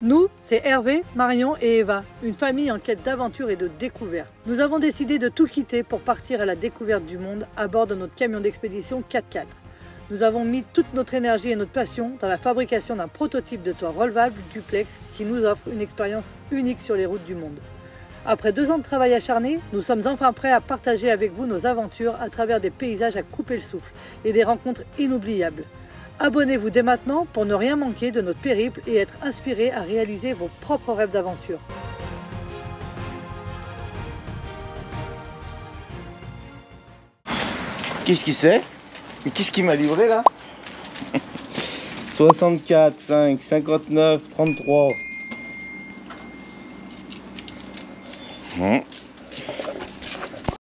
Nous, c'est Hervé, Marion et Eva, une famille en quête d'aventure et de découverte. Nous avons décidé de tout quitter pour partir à la découverte du monde à bord de notre camion d'expédition 4x4. Nous avons mis toute notre énergie et notre passion dans la fabrication d'un prototype de toit relevable duplex qui nous offre une expérience unique sur les routes du monde. Après 2 ans de travail acharné, nous sommes enfin prêts à partager avec vous nos aventures à travers des paysages à couper le souffle et des rencontres inoubliables. Abonnez-vous dès maintenant pour ne rien manquer de notre périple et être inspiré à réaliser vos propres rêves d'aventure. Qu'est-ce qui c'est? Qu'est-ce qui m'a livré là? 64, 5, 59, 33.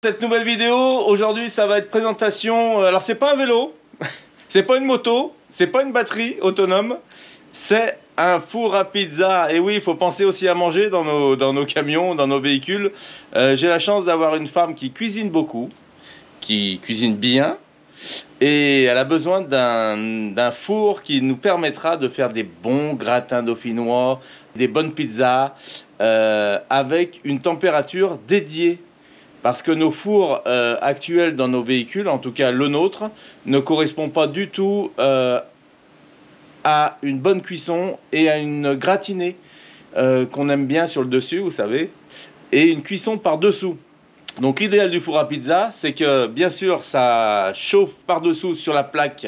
Cette nouvelle vidéo, aujourd'hui, ça va être présentation. Alors, c'est pas un vélo, c'est pas une moto, c'est pas une batterie autonome, c'est un four à pizza. Et oui, il faut penser aussi à manger dans nos camions, dans nos véhicules. J'ai la chance d'avoir une femme qui cuisine beaucoup, qui cuisine bien. Et elle a besoin d'un four qui nous permettra de faire des bons gratins dauphinois, des bonnes pizzas, avec une température dédiée. Parce que nos fours actuels dans nos véhicules, en tout cas le nôtre, ne correspond pas du tout à une bonne cuisson et à une gratinée qu'on aime bien sur le dessus, vous savez, et une cuisson par-dessous. Donc l'idéal du four à pizza, c'est que bien sûr ça chauffe par-dessous sur la plaque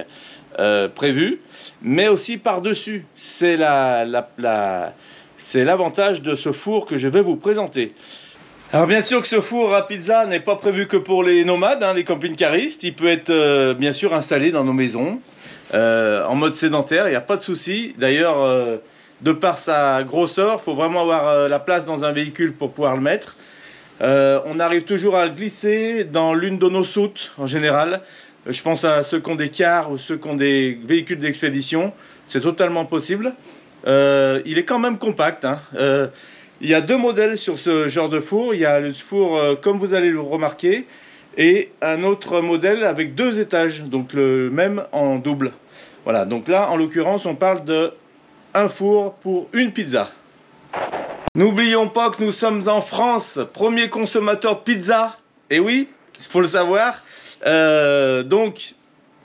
prévue, mais aussi par-dessus. C'est l'avantage de ce four que je vais vous présenter. Alors bien sûr que ce four à pizza n'est pas prévu que pour les nomades, hein, les camping-caristes. Il peut être bien sûr installé dans nos maisons, en mode sédentaire, il n'y a pas de souci. D'ailleurs, de par sa grosseur, il faut vraiment avoir la place dans un véhicule pour pouvoir le mettre. On arrive toujours à le glisser dans l'une de nos soutes en général. Je pense à ceux qui ont des cars ou ceux qui ont des véhicules d'expédition. C'est totalement possible. Il est quand même compact, hein. Il y a 2 modèles sur ce genre de four. Il y a le four, comme vous allez le remarquer, et un autre modèle avec 2 étages, donc le même en double. Voilà, donc là, en l'occurrence, on parle de un four pour une pizza. N'oublions pas que nous sommes en France, premier consommateur de pizza. Et oui, il faut le savoir. Donc,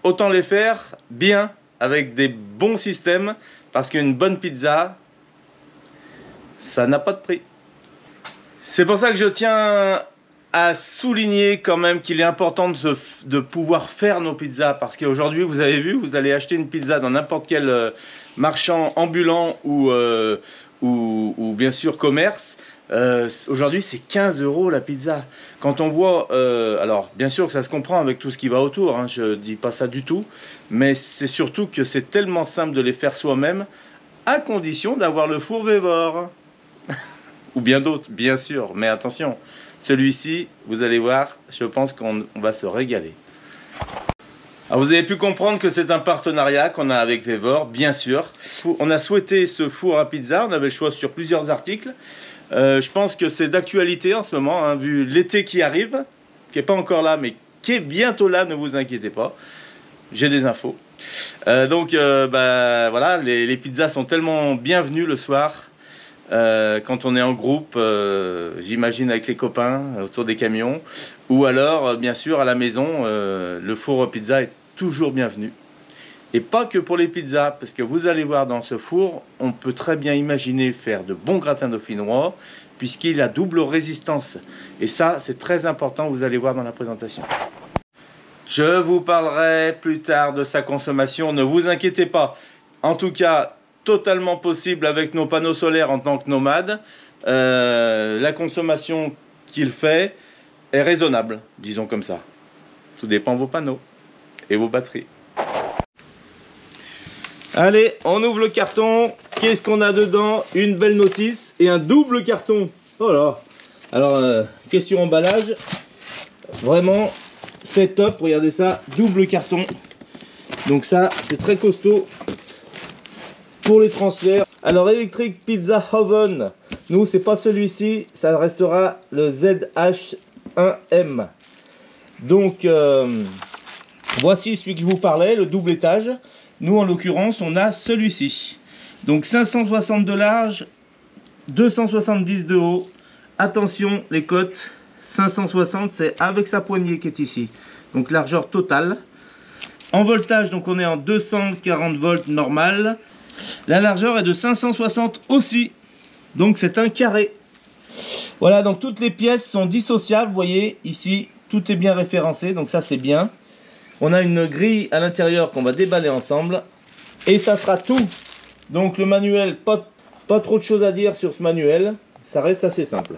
autant les faire bien, avec des bons systèmes, parce qu'une bonne pizza, ça n'a pas de prix. C'est pour ça que je tiens à souligner quand même qu'il est important de pouvoir faire nos pizzas. Parce qu'aujourd'hui, vous avez vu, vous allez acheter une pizza dans n'importe quel marchand ambulant ou bien sûr commerce. Aujourd'hui, c'est 15 € la pizza. Quand on voit... alors, bien sûr que ça se comprend avec tout ce qui va autour, hein, je ne dis pas ça du tout. Mais c'est surtout que c'est tellement simple de les faire soi-même, à condition d'avoir le four Vévor. Ou bien d'autres, bien sûr. Mais attention, celui-ci, vous allez voir, je pense qu'on va se régaler. Alors vous avez pu comprendre que c'est un partenariat qu'on a avec Vévor, bien sûr. On a souhaité ce four à pizza, on avait le choix sur plusieurs articles. Je pense que c'est d'actualité en ce moment, hein, vu l'été qui arrive, qui n'est pas encore là, mais qui est bientôt là, ne vous inquiétez pas. J'ai des infos. Voilà, les pizzas sont tellement bienvenues le soir. Quand on est en groupe, j'imagine avec les copains autour des camions, ou alors bien sûr à la maison, le four à pizza est toujours bienvenu. Et pas que pour les pizzas, parce que vous allez voir dans ce four, on peut très bien imaginer faire de bons gratins dauphinois, puisqu'il a double résistance. Et ça, c'est très important, vous allez voir dans la présentation. Je vous parlerai plus tard de sa consommation, ne vous inquiétez pas. En tout cas, totalement possible avec nos panneaux solaires en tant que nomades. La consommation qu'il fait est raisonnable, disons comme ça. Tout dépend de vos panneaux et vos batteries. Allez, on ouvre le carton. Qu'est-ce qu'on a dedans? Une belle notice et un double carton. Oh là. Alors, question emballage. Vraiment, c'est top. Regardez ça, double carton. Donc ça, c'est très costaud. Pour les transferts, alors Electric Pizza Oven, nous c'est pas celui-ci, ça restera le ZH1M. Donc voici celui que je vous parlais, le double étage. Nous en l'occurrence on a celui-ci. Donc 560 de large 270 de haut. Attention, les côtes, 560, c'est avec sa poignée qui est ici. Donc largeur totale. En voltage, donc on est en 240 volts normal. La largeur est de 560 aussi. Donc c'est un carré. Voilà, donc toutes les pièces sont dissociables. Vous voyez, ici, tout est bien référencé. Donc ça, c'est bien. On a une grille à l'intérieur qu'on va déballer ensemble. Et ça sera tout. Donc le manuel, pas trop de choses à dire sur ce manuel. Ça reste assez simple.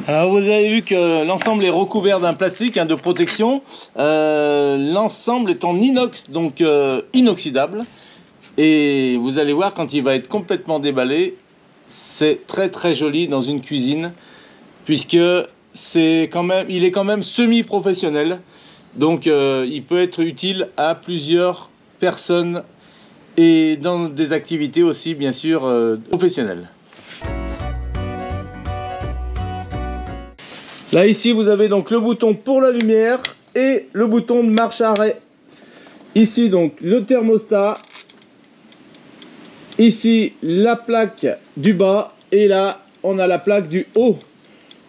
Alors vous avez vu que l'ensemble est recouvert d'un plastique de protection. L'ensemble est en inox, donc inoxydable. Et vous allez voir quand il va être complètement déballé, c'est très très joli dans une cuisine, puisque il est quand même semi-professionnel. Donc il peut être utile à plusieurs personnes et dans des activités aussi bien sûr professionnelles. Là ici vous avez donc le bouton pour la lumière et le bouton de marche arrêt. Ici donc le thermostat. Ici la plaque du bas et là on a la plaque du haut.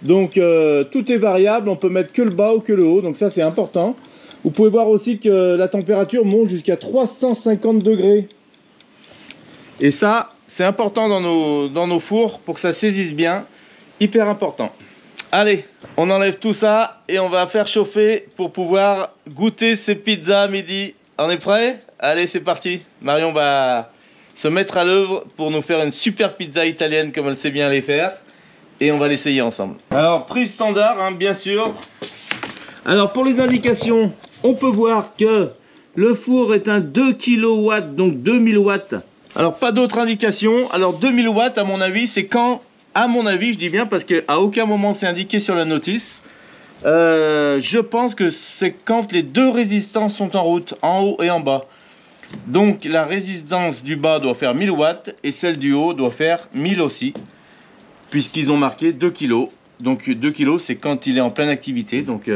Donc tout est variable, on peut mettre que le bas ou que le haut, donc ça c'est important. Vous pouvez voir aussi que la température monte jusqu'à 350 degrés. Et ça c'est important dans nos fours pour que ça saisisse bien, hyper important. Allez, on enlève tout ça et on va faire chauffer pour pouvoir goûter ces pizzas à midi. On est prêt? Allez, c'est parti. Marion va se mettre à l'œuvre pour nous faire une super pizza italienne comme elle sait bien les faire. Et on va l'essayer ensemble. Alors, prise standard, bien sûr. Alors, pour les indications, on peut voir que le four est un 2 kW, donc 2000 watts. Alors, pas d'autres indications. Alors, 2000 watts, à mon avis, c'est quand... À mon avis, je dis bien parce qu'à aucun moment c'est indiqué sur la notice. Je pense que c'est quand les deux résistances sont en route, en haut et en bas. Donc la résistance du bas doit faire 1000 watts et celle du haut doit faire 1000 aussi. Puisqu'ils ont marqué 2 kg. Donc 2 kg c'est quand il est en pleine activité. Donc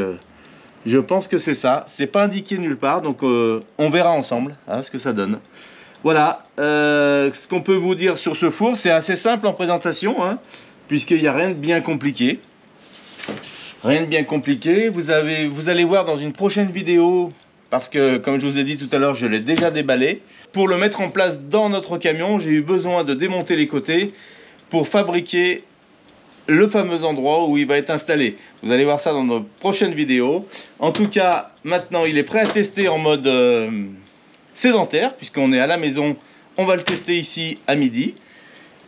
je pense que c'est ça. C'est pas indiqué nulle part. Donc on verra ensemble ce que ça donne. Voilà, ce qu'on peut vous dire sur ce four, c'est assez simple en présentation, puisqu'il n'y a rien de bien compliqué. Rien de bien compliqué. Vous allez voir dans une prochaine vidéo, parce que comme je vous ai dit tout à l'heure, je l'ai déjà déballé. Pour le mettre en place dans notre camion, j'ai eu besoin de démonter les côtés pour fabriquer le fameux endroit où il va être installé. Vous allez voir ça dans nos prochaines vidéos. En tout cas, maintenant, il est prêt à tester en mode... sédentaire, puisqu'on est à la maison. On va le tester ici à midi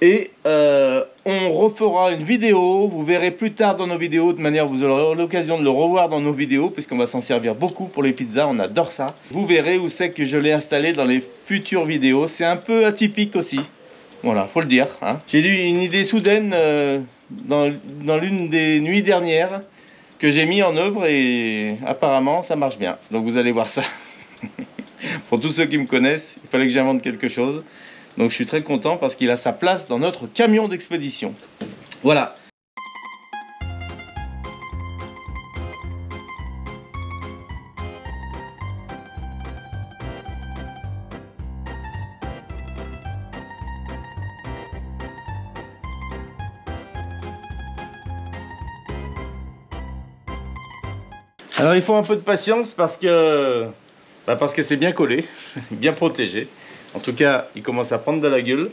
et on refera une vidéo. Vous verrez plus tard dans nos vidéos, de manière vous aurez l'occasion de le revoir dans nos vidéos, puisqu'on va s'en servir beaucoup pour les pizzas. On adore ça. Vous verrez où c'est que je l'ai installé dans les futures vidéos. C'est un peu atypique aussi, voilà, faut le dire, J'ai eu une idée soudaine dans l'une des nuits dernières que j'ai mis en œuvre et apparemment ça marche bien, donc vous allez voir ça. Pour tous ceux qui me connaissent, il fallait que j'invente quelque chose. Donc je suis très content parce qu'il a sa place dans notre camion d'expédition. Voilà. Alors il faut un peu de patience parce que c'est bien collé, bien protégé. En tout cas, il commence à prendre de la gueule.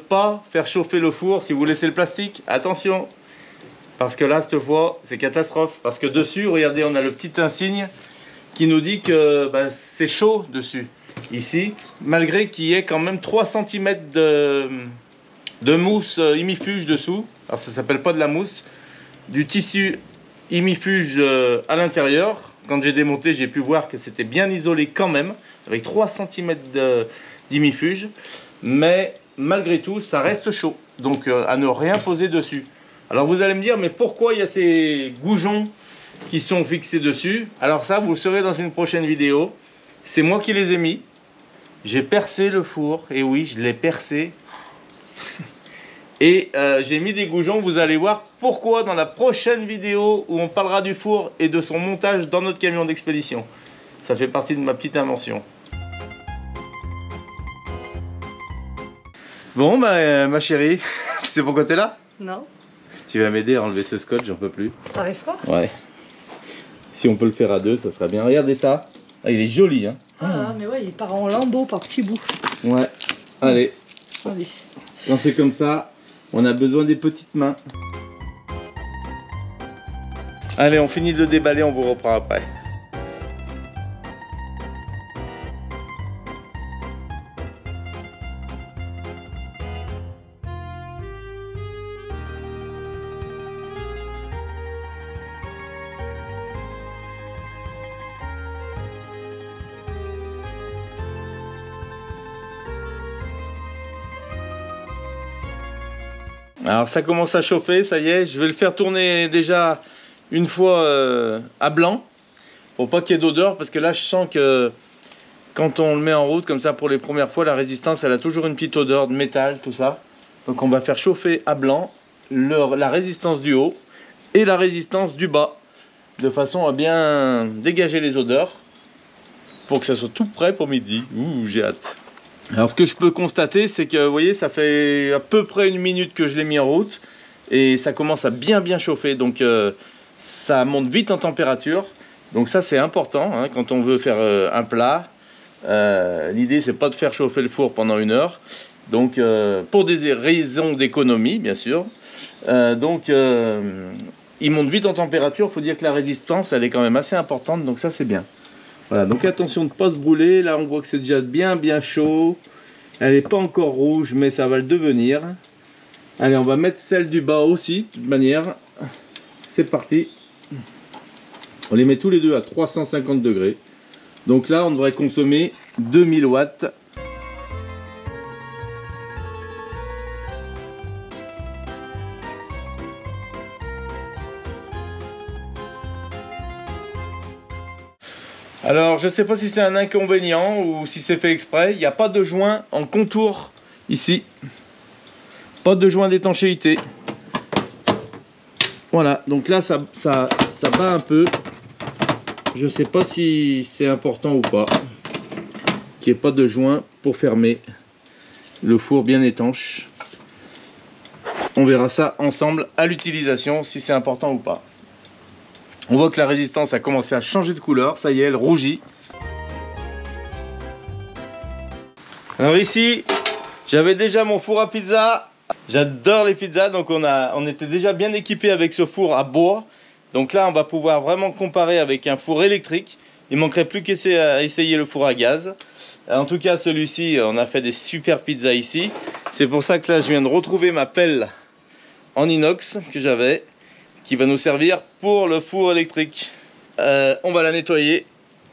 Pas faire chauffer le four si vous laissez le plastique. Attention, parce que là, cette fois, c'est catastrophe. Parce que dessus, regardez, on a le petit insigne qui nous dit que c'est chaud dessus. Ici, malgré qu'il y ait quand même 3 cm de mousse imifuge dessous. Alors ça s'appelle pas de la mousse, du tissu imifuge à l'intérieur. Quand j'ai démonté, j'ai pu voir que c'était bien isolé quand même, avec 3 cm d'imifuge. Mais malgré tout, ça reste chaud. Donc à ne rien poser dessus. Alors vous allez me dire, mais pourquoi il y a ces goujons qui sont fixés dessus? Alors ça, vous le saurez dans une prochaine vidéo. C'est moi qui les ai mis. J'ai percé le four, et oui, je l'ai percé. Et j'ai mis des goujons, vous allez voir pourquoi dans la prochaine vidéo où on parlera du four et de son montage dans notre camion d'expédition. Ça fait partie de ma petite invention. Bon, ma chérie, tu sais pourquoi t'es là? Non. Tu vas m'aider à enlever ce scotch, j'en peux plus. T'arrives pas? Ouais. Si on peut le faire à deux, ça sera bien. Regardez ça. Ah, il est joli, hein. Ah, mais ouais, il part en lambeaux par petits bouts. Ouais. Allez. Allez. Quand c'est comme ça, on a besoin des petites mains. Allez, on finit de le déballer, on vous reprend après. Alors ça commence à chauffer, ça y est, je vais le faire tourner déjà une fois à blanc pour pas qu'il y ait d'odeur, parce que là je sens que quand on le met en route comme ça pour les premières fois, la résistance elle a toujours une petite odeur de métal, tout ça. Donc on va faire chauffer à blanc la résistance du haut et la résistance du bas, de façon à bien dégager les odeurs pour que ça soit tout prêt pour midi. Ouh, j'ai hâte. Alors ce que je peux constater, c'est que vous voyez, ça fait à peu près 1 minute que je l'ai mis en route et ça commence à bien chauffer, donc ça monte vite en température. Donc ça c'est important hein, quand on veut faire un plat. L'idée c'est pas de faire chauffer le four pendant 1 heure, donc pour des raisons d'économie bien sûr. Il monte vite en température. Il faut dire que la résistance elle est quand même assez importante, donc ça c'est bien. Voilà, donc attention de ne pas se brûler. Là on voit que c'est déjà bien chaud. Elle n'est pas encore rouge, mais ça va le devenir. Allez, on va mettre celle du bas aussi, de toute manière. C'est parti. On les met tous les deux à 350 degrés. Donc là on devrait consommer 2000 watts. Alors je sais pas si c'est un inconvénient ou si c'est fait exprès, il n'y a pas de joint en contour ici, pas de joint d'étanchéité. Voilà, donc là ça bat un peu, je sais pas si c'est important ou pas, qu'il n'y ait pas de joint pour fermer le four bien étanche. On verra ça ensemble à l'utilisation si c'est important ou pas. On voit que la résistance a commencé à changer de couleur, ça y est, elle rougit. Alors ici, j'avais déjà mon four à pizza. J'adore les pizzas, donc on était déjà bien équipé avec ce four à bois. Donc là, on va pouvoir vraiment comparer avec un four électrique. Il manquerait plus qu'à essayer le four à gaz. En tout cas, celui-ci, on a fait des super pizzas ici. C'est pour ça que là, je viens de retrouver ma pelle en inox que j'avais, qui va nous servir pour le four électrique. On va la nettoyer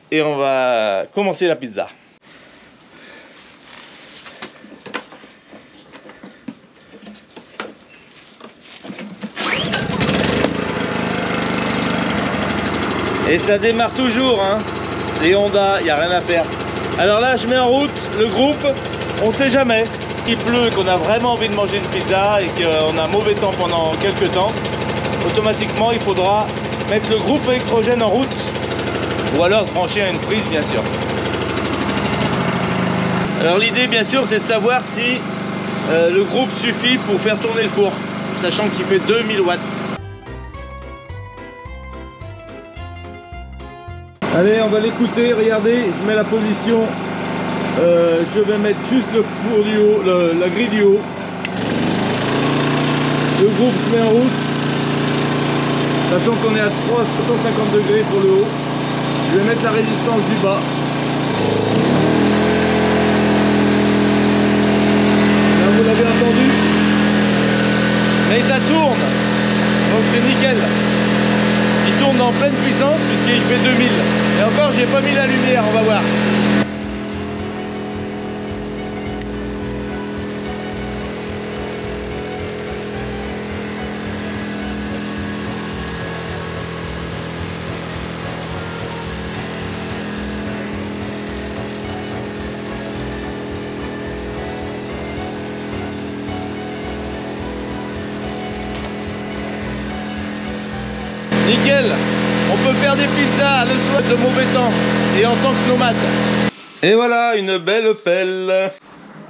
et on va commencer la pizza. Et ça démarre toujours, hein. Les Honda, il n'y a rien à faire. Alors là, je mets en route le groupe. On sait jamais. Il pleut, qu'on a vraiment envie de manger une pizza et qu'on a mauvais temps pendant quelques temps. Automatiquement il faudra mettre le groupe électrogène en route ou alors brancher à une prise bien sûr. Alors l'idée bien sûr c'est de savoir si le groupe suffit pour faire tourner le four, sachant qu'il fait 2000 watts. Allez, on va l'écouter, regardez, je mets la position Je vais mettre juste le four du haut, la grille du haut. Le groupe se met en route. Sachant qu'on est à 350 degrés pour le haut. Je vais mettre la résistance du bas. Là vous l'avez entendu. Mais ça tourne. Donc c'est nickel. Il tourne en pleine puissance puisqu'il fait 2000. Et encore j'ai pas mis la lumière, on va voir. Nickel, on peut faire des pizzas le soir de mauvais temps et en tant que nomade. Et voilà, une belle pelle.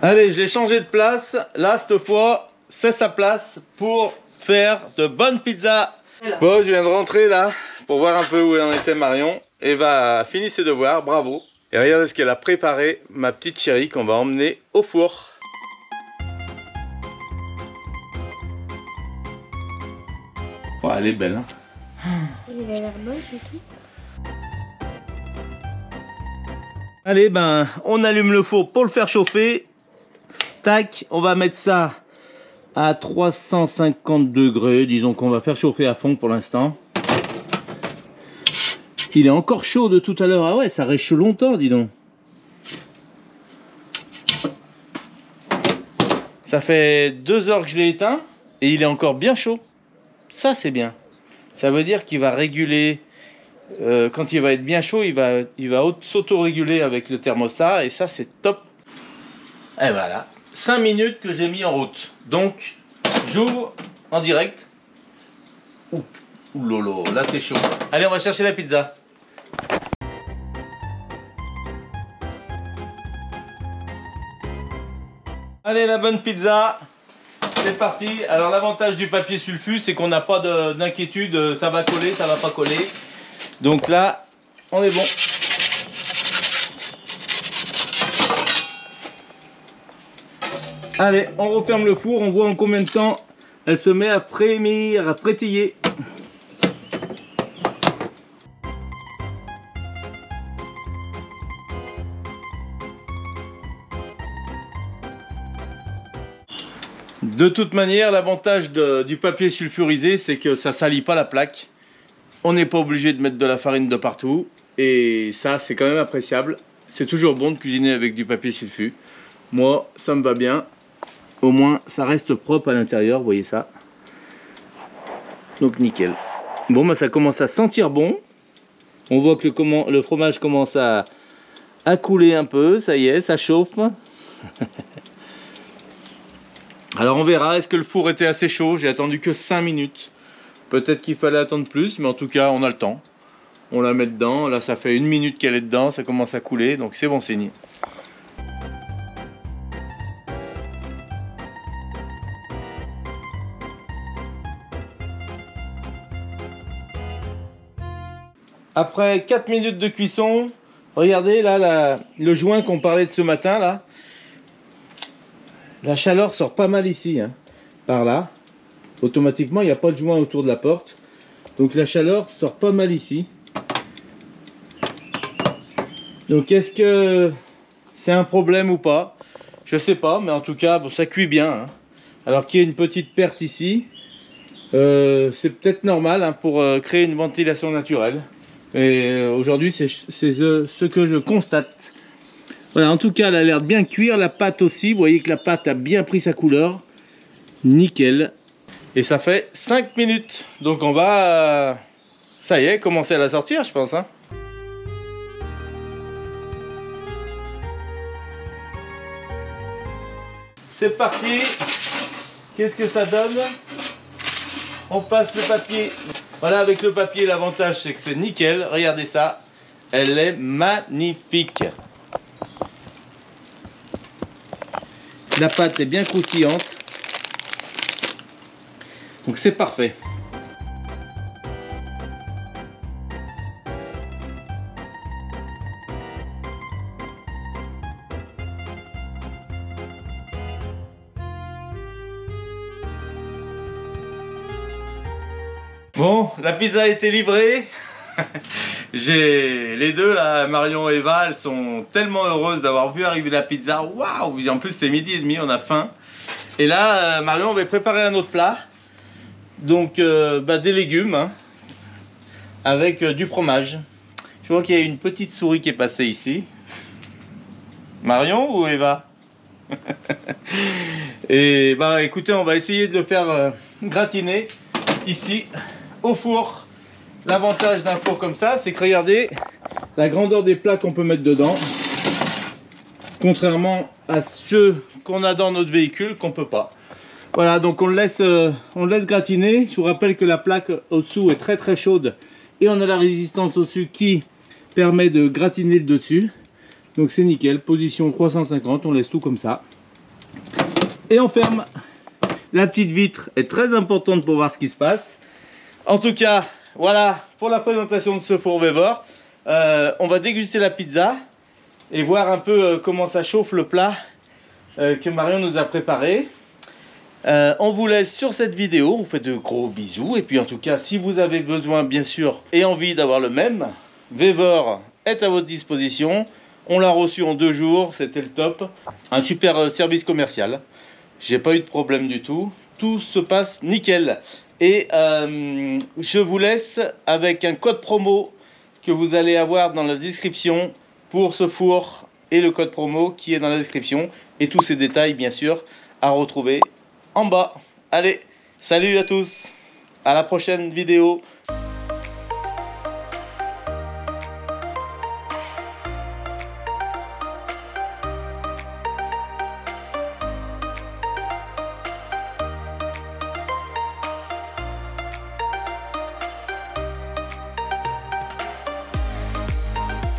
Allez, je l'ai changé de place. Là, cette fois, c'est sa place pour faire de bonnes pizzas. Bon, je viens de rentrer là pour voir un peu où en était Marion. Eva a fini ses devoirs, bravo. Et regardez ce qu'elle a préparé, ma petite chérie, qu'on va emmener au four. Oh, elle est belle, hein. Il a l'air bon, c'est tout. Allez, ben, on allume le four pour le faire chauffer. Tac, on va mettre ça à 350 degrés. Disons qu'on va faire chauffer à fond pour l'instant. Il est encore chaud de tout à l'heure. Ah ouais, ça reste chaud longtemps, dis donc. Ça fait 2 heures que je l'ai éteint et il est encore bien chaud. Ça, c'est bien. Ça veut dire qu'il va réguler, quand il va être bien chaud, il va s'auto-réguler avec le thermostat et ça c'est top. Et voilà, 5 minutes que j'ai mis en route. Donc, j'ouvre en direct. Ouh lolo, là c'est chaud. Allez, on va chercher la pizza. Allez, la bonne pizza. C'est parti. Alors l'avantage du papier sulfu, c'est qu'on n'a pas d'inquiétude, ça va coller, ça va pas coller. Donc là, on est bon. Allez, on referme le four, on voit en combien de temps elle se met à frémir, à frétiller. De toute manière, l'avantage du papier sulfurisé, c'est que ça salit pas la plaque. On n'est pas obligé de mettre de la farine de partout. Et ça, c'est quand même appréciable. C'est toujours bon de cuisiner avec du papier sulfu. Moi, ça me va bien. Au moins, ça reste propre à l'intérieur, vous voyez ça. Donc, nickel. Bon, bah, ça commence à sentir bon. On voit que le fromage commence à couler un peu. Ça y est, ça chauffe. Alors on verra, est-ce que le four était assez chaud? J'ai attendu que 5 minutes. Peut-être qu'il fallait attendre plus, mais en tout cas on a le temps. On la met dedans, là ça fait 1 minute qu'elle est dedans, ça commence à couler, donc c'est bon signe. Après 4 minutes de cuisson, regardez là le joint qu'on parlait de ce matin là. La chaleur sort pas mal ici, hein, par là. Automatiquement, il n'y a pas de joint autour de la porte. Donc la chaleur sort pas mal ici. Donc est-ce que c'est un problème ou pas? Je sais pas, mais en tout cas, bon, ça cuit bien. Hein. Alors qu'il y ait une petite perte ici, c'est peut-être normal hein, pour créer une ventilation naturelle. Et aujourd'hui, c'est ce que je constate. Voilà, en tout cas, elle a l'air de bien cuire. La pâte aussi, vous voyez que la pâte a bien pris sa couleur. Nickel. Et ça fait 5 minutes. Donc on va, ça y est, commencer à la sortir, je pense. Hein. C'est parti. Qu'est-ce que ça donne? On passe le papier. Voilà, avec le papier, l'avantage, c'est que c'est nickel. Regardez ça. Elle est magnifique. La pâte est bien croustillante. Donc c'est parfait. Bon, la pizza a été livrée. J'ai les deux là, Marion et Eva, elles sont tellement heureuses d'avoir vu arriver la pizza. Waouh! En plus c'est 12h30, on a faim. Et là, Marion va préparer un autre plat. Donc des légumes hein, avec du fromage. Je vois qu'il y a une petite souris qui est passée ici. Marion ou Eva? Et écoutez, on va essayer de le faire gratiner ici au four. L'avantage d'un four comme ça, c'est que regardez la grandeur des plats qu'on peut mettre dedans, contrairement à ceux qu'on a dans notre véhicule qu'on peut pas. Voilà, donc on le laisse gratiner. Je vous rappelle que la plaque au-dessous est très chaude et on a la résistance au-dessus qui permet de gratiner le dessus. Donc c'est nickel, position 350, on laisse tout comme ça. Et on ferme. La petite vitre est très importante pour voir ce qui se passe. En tout cas, voilà pour la présentation de ce four Vevor. On va déguster la pizza et voir un peu comment ça chauffe le plat que Marion nous a préparé. On vous laisse sur cette vidéo, on vous fait de gros bisous. Et puis en tout cas, si vous avez besoin bien sûr et envie d'avoir le même, Vevor est à votre disposition. On l'a reçu en 2 jours, c'était le top. Un super service commercial. J'ai pas eu de problème du tout. Tout se passe nickel. Et je vous laisse avec un code promo que vous allez avoir dans la description pour ce four. Et le code promo qui est dans la description. Et tous ces détails bien sûr à retrouver en bas. Allez, salut à tous. À la prochaine vidéo.